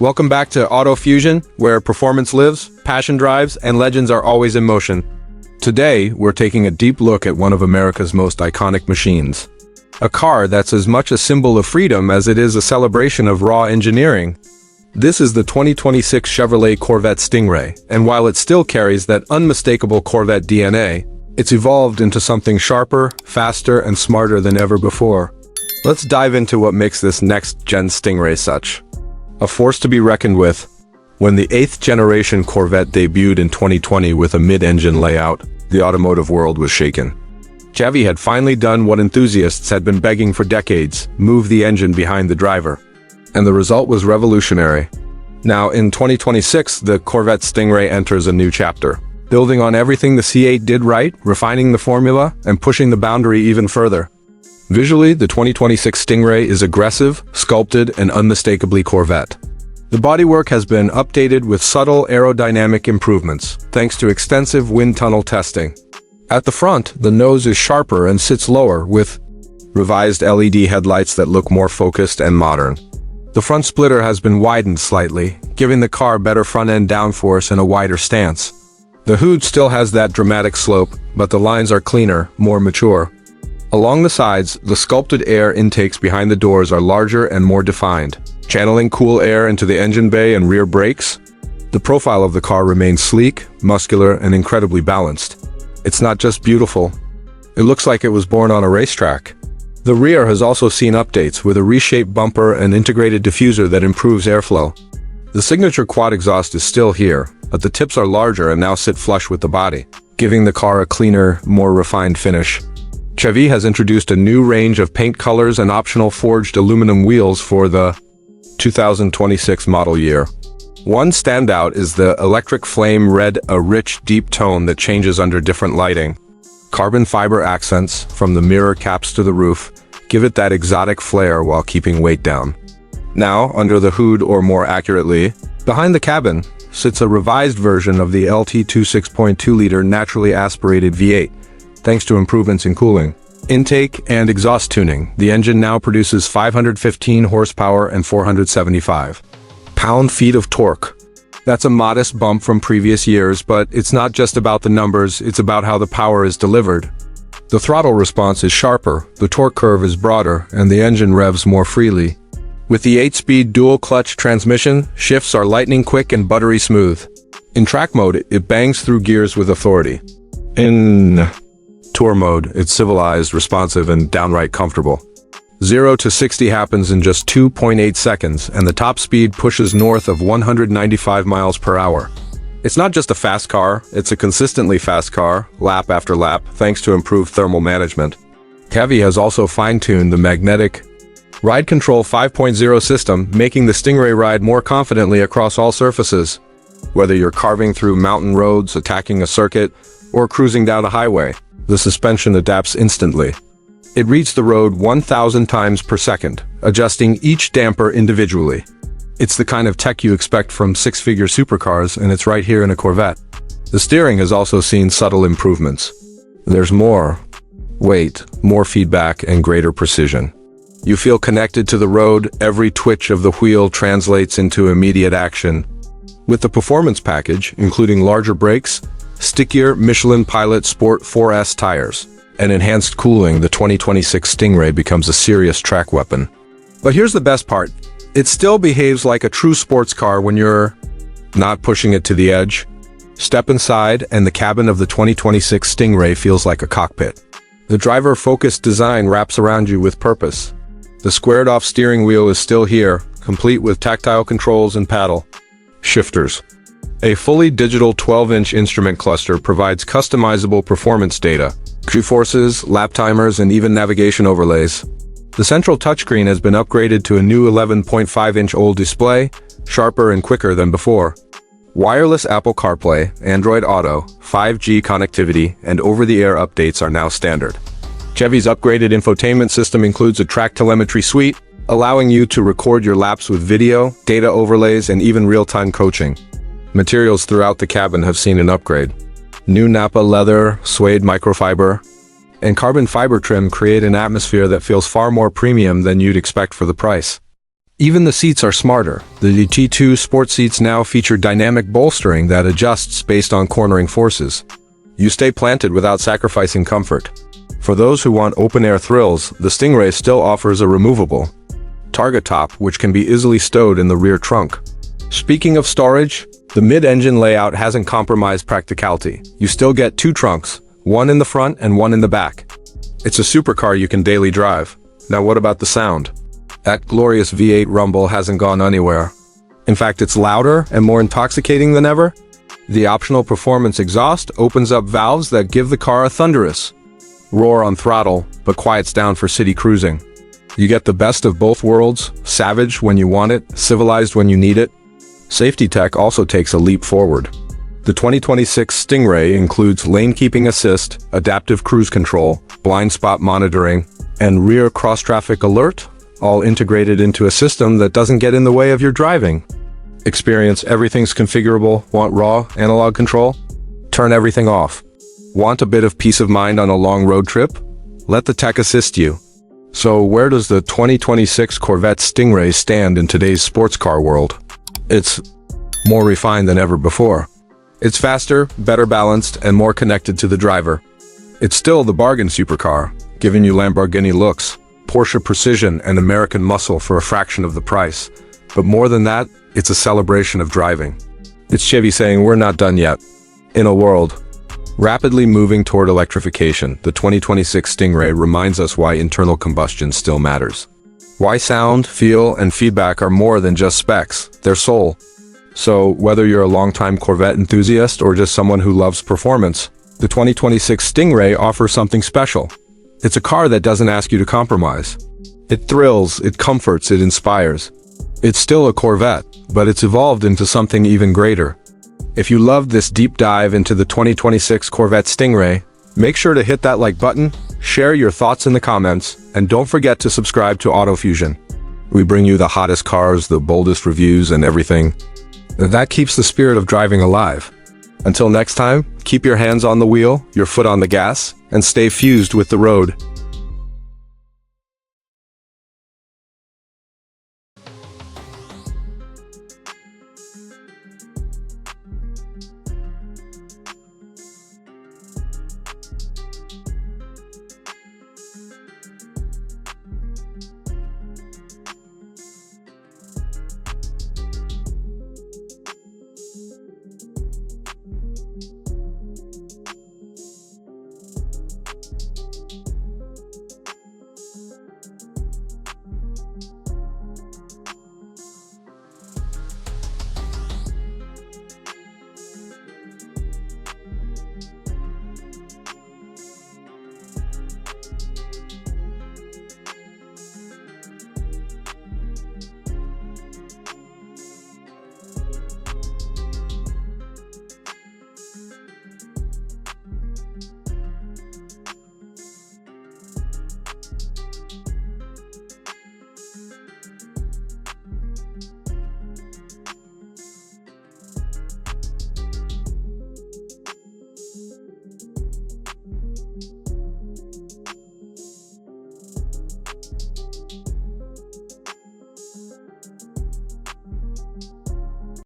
Welcome back to Auto Fusion, where performance lives, passion drives, and legends are always in motion. Today, we're taking a deep look at one of America's most iconic machines. A car that's as much a symbol of freedom as it is a celebration of raw engineering. This is the 2026 Chevrolet Corvette Stingray, and while it still carries that unmistakable Corvette DNA, it's evolved into something sharper, faster, and smarter than ever before. Let's dive into what makes this next-gen Stingray such a force to be reckoned with. When the 8th generation Corvette debuted in 2020 with a mid-engine layout, the automotive world was shaken. Chevy had finally done what enthusiasts had been begging for decades: move the engine behind the driver. And the result was revolutionary. Now, in 2026, the Corvette Stingray enters a new chapter, building on everything the C8 did right, refining the formula, and pushing the boundary even further. Visually, the 2026 Stingray is aggressive, sculpted, and unmistakably Corvette. The bodywork has been updated with subtle aerodynamic improvements, thanks to extensive wind tunnel testing. At the front, the nose is sharper and sits lower, with revised LED headlights that look more focused and modern. The front splitter has been widened slightly, giving the car better front-end downforce and a wider stance. The hood still has that dramatic slope, but the lines are cleaner, more mature. Along the sides, the sculpted air intakes behind the doors are larger and more defined, channeling cool air into the engine bay and rear brakes. The profile of the car remains sleek, muscular, and incredibly balanced. It's not just beautiful, it looks like it was born on a racetrack. The rear has also seen updates with a reshaped bumper and integrated diffuser that improves airflow. The signature quad exhaust is still here, but the tips are larger and now sit flush with the body, giving the car a cleaner, more refined finish. Chevy has introduced a new range of paint colors and optional forged aluminum wheels for the 2026 model year. One standout is the electric flame red, a rich, deep tone that changes under different lighting. Carbon fiber accents, from the mirror caps to the roof, give it that exotic flair while keeping weight down. Now, under the hood, or more accurately, behind the cabin, sits a revised version of the LT2 6.2-liter naturally aspirated V8. Thanks to improvements in cooling, intake, and exhaust tuning, the engine now produces 515 horsepower and 475 pound-feet of torque. That's a modest bump from previous years, but it's not just about the numbers, it's about how the power is delivered. The throttle response is sharper, the torque curve is broader, and the engine revs more freely. With the 8-speed dual-clutch transmission, shifts are lightning quick and buttery smooth. In track mode, it bangs through gears with authority. In tour mode, it's civilized, responsive, and downright comfortable. 0 to 60 happens in just 2.8 seconds, and the top speed pushes north of 195 miles per hour. It's not just a fast car, it's a consistently fast car, lap after lap, thanks to improved thermal management. Chevy has also fine-tuned the magnetic Ride Control 5.0 system, making the Stingray ride more confidently across all surfaces. Whether you're carving through mountain roads, attacking a circuit, or cruising down a highway, the suspension adapts instantly. It reads the road 1,000 times per second, adjusting each damper individually. It's the kind of tech you expect from six-figure supercars, and it's right here in a Corvette. The steering has also seen subtle improvements. There's more weight, more feedback, and greater precision. You feel connected to the road, every twitch of the wheel translates into immediate action. With the performance package, including larger brakes, stickier Michelin Pilot Sport 4S tires, and enhanced cooling, the 2026 Stingray becomes a serious track weapon. But here's the best part. It still behaves like a true sports car when you're not pushing it to the edge. Step inside, and the cabin of the 2026 Stingray feels like a cockpit. The driver-focused design wraps around you with purpose. The squared-off steering wheel is still here, complete with tactile controls and paddle shifters. A fully digital 12-inch instrument cluster provides customizable performance data, G-forces, lap timers, and even navigation overlays. The central touchscreen has been upgraded to a new 11.5-inch OLED display, sharper and quicker than before. Wireless Apple CarPlay, Android Auto, 5G connectivity, and over-the-air updates are now standard. Chevy's upgraded infotainment system includes a track telemetry suite, allowing you to record your laps with video, data overlays, and even real-time coaching. Materials throughout the cabin have seen an upgrade. New Napa leather, suede microfiber, and carbon fiber trim create an atmosphere that feels far more premium than you'd expect for the price. Even the seats are smarter. The LT2 sport seats now feature dynamic bolstering that adjusts based on cornering forces. You stay planted without sacrificing comfort. For those who want open-air thrills, the Stingray still offers a removable target top, which can be easily stowed in the rear trunk. Speaking of storage, the mid-engine layout hasn't compromised practicality. You still get two trunks, one in the front and one in the back. It's a supercar you can daily drive. Now what about the sound? That glorious V8 rumble hasn't gone anywhere. In fact, it's louder and more intoxicating than ever. The optional performance exhaust opens up valves that give the car a thunderous roar on throttle, but quiets down for city cruising. You get the best of both worlds, savage when you want it, civilized when you need it. Safety tech also takes a leap forward. The 2026 Stingray includes lane keeping assist, adaptive cruise control, blind spot monitoring, and rear cross-traffic alert, all integrated into a system that doesn't get in the way of your driving. Experience everything's configurable. Want raw analog control? Turn everything off. Want a bit of peace of mind on a long road trip? Let the tech assist you. So where does the 2026 Corvette Stingray stand in today's sports car world? It's more refined than ever before. It's faster, better balanced, and more connected to the driver. It's still the bargain supercar, giving you Lamborghini looks, Porsche precision, and American muscle for a fraction of the price. But more than that, it's a celebration of driving. It's Chevy saying we're not done yet. In a world rapidly moving toward electrification, the 2026 Stingray reminds us why internal combustion still matters. Why sound, feel, and feedback are more than just specs, they're soul. So, whether you're a longtime Corvette enthusiast or just someone who loves performance, the 2026 Stingray offers something special. It's a car that doesn't ask you to compromise. It thrills, it comforts, it inspires. It's still a Corvette, but it's evolved into something even greater. If you loved this deep dive into the 2026 Corvette Stingray, make sure to hit that like button, share your thoughts in the comments, and don't forget to subscribe to AutoFusion. We bring you the hottest cars, the boldest reviews, and everything. That keeps the spirit of driving alive. Until next time, keep your hands on the wheel, your foot on the gas, and stay fused with the road.